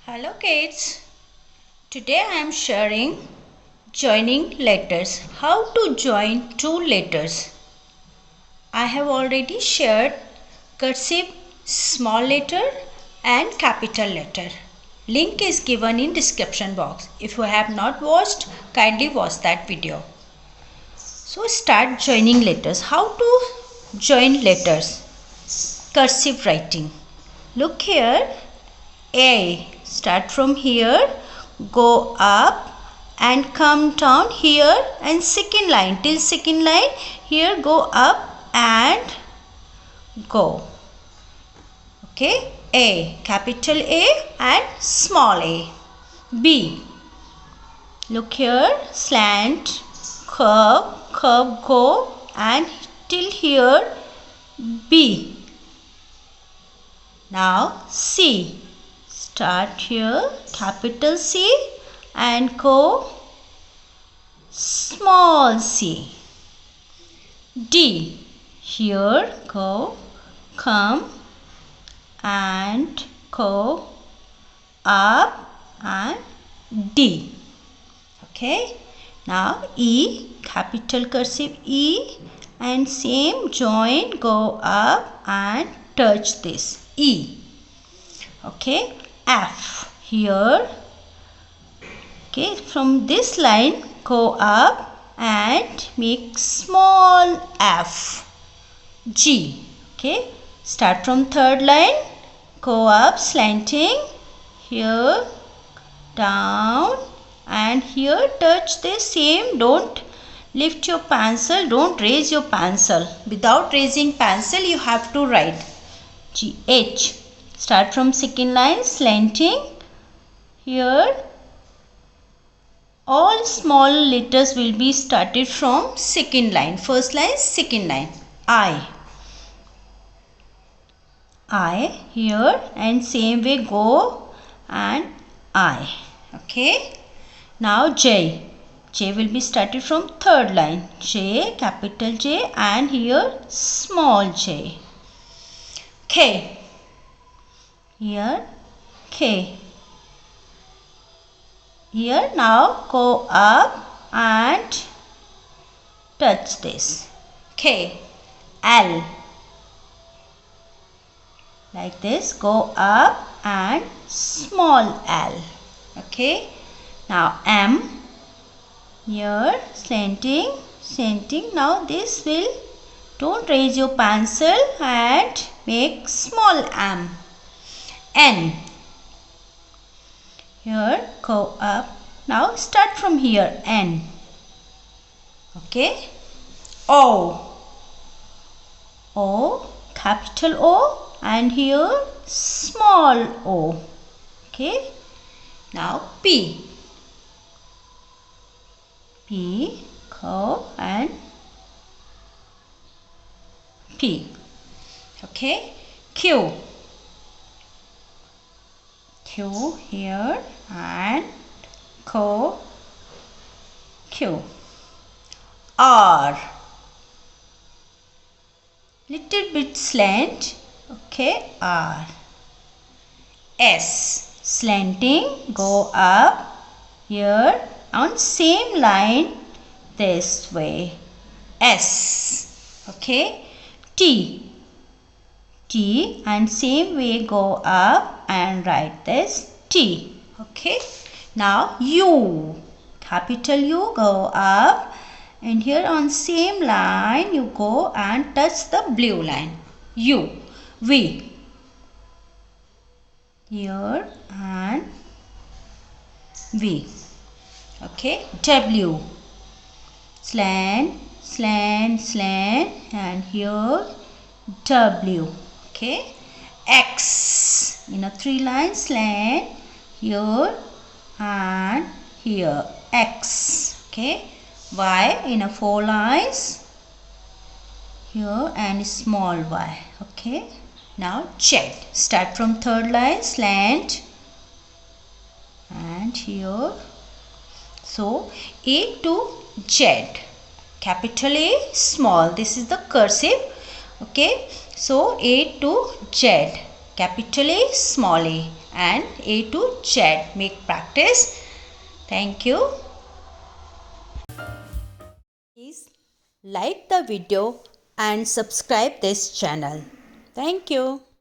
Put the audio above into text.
Hello kids, today I am sharing joining letters. How to join two letters. I have already shared cursive, small letter and capital letter. Link is given in description box. If you have not watched, kindly watch that video. So start joining letters. How to join letters? Cursive writing. Look here. A. Start from here, go up and come down here and second line till second line. Here go up and go. Okay. A. Capital A and small a. B. Look here. Slant, curve, curve go and till here B. Now C. Start here, capital C and go small c. D. Here go, come and go up and D. Okay. Now E, capital cursive E and same join, go up and touch this E. Okay. F here. Okay, from this line go up and make small f. G. Okay, start from third line, go up slanting, here down and here touch the same. Don't lift your pencil, don't raise your pencil. Without raising pencil you have to write G. H. Start from second line, slanting. Here, all small letters will be started from second line. First line, second line. I. Here and same way go and I. Okay. Now J. J will be started from third line. J, capital J and here small j. K. Here K. Here now go up and touch this K. L. Like this, go up and small l. Okay. Now M. Here slanting. Now this will, don't raise your pencil and make small m. N. Here go up. Now start from here N. Okay. O. O, capital O and here small o. Okay. Now P. P, go and P. Okay. Q. Q here and go Q. R. Little bit slant. Okay. R. S. Slanting. Go up here on same line this way. S. Okay. T. T and same way go up and write this T. Okay. Now U. Capital U, go up and here on same line you go and touch the blue line. U. V. Here and V. Okay. W. Slant and here W. Okay. X in a 3 line slant here and here X. Okay. Y in a 4 lines here and small y. Okay. Now Z. Start from third line slant and here. So A to Z. Capital A, small. This is the cursive. Okay. So A to Z. capital A, small a, and A to Z. Make practice. Thank you. Please like the video and subscribe this channel. Thank you.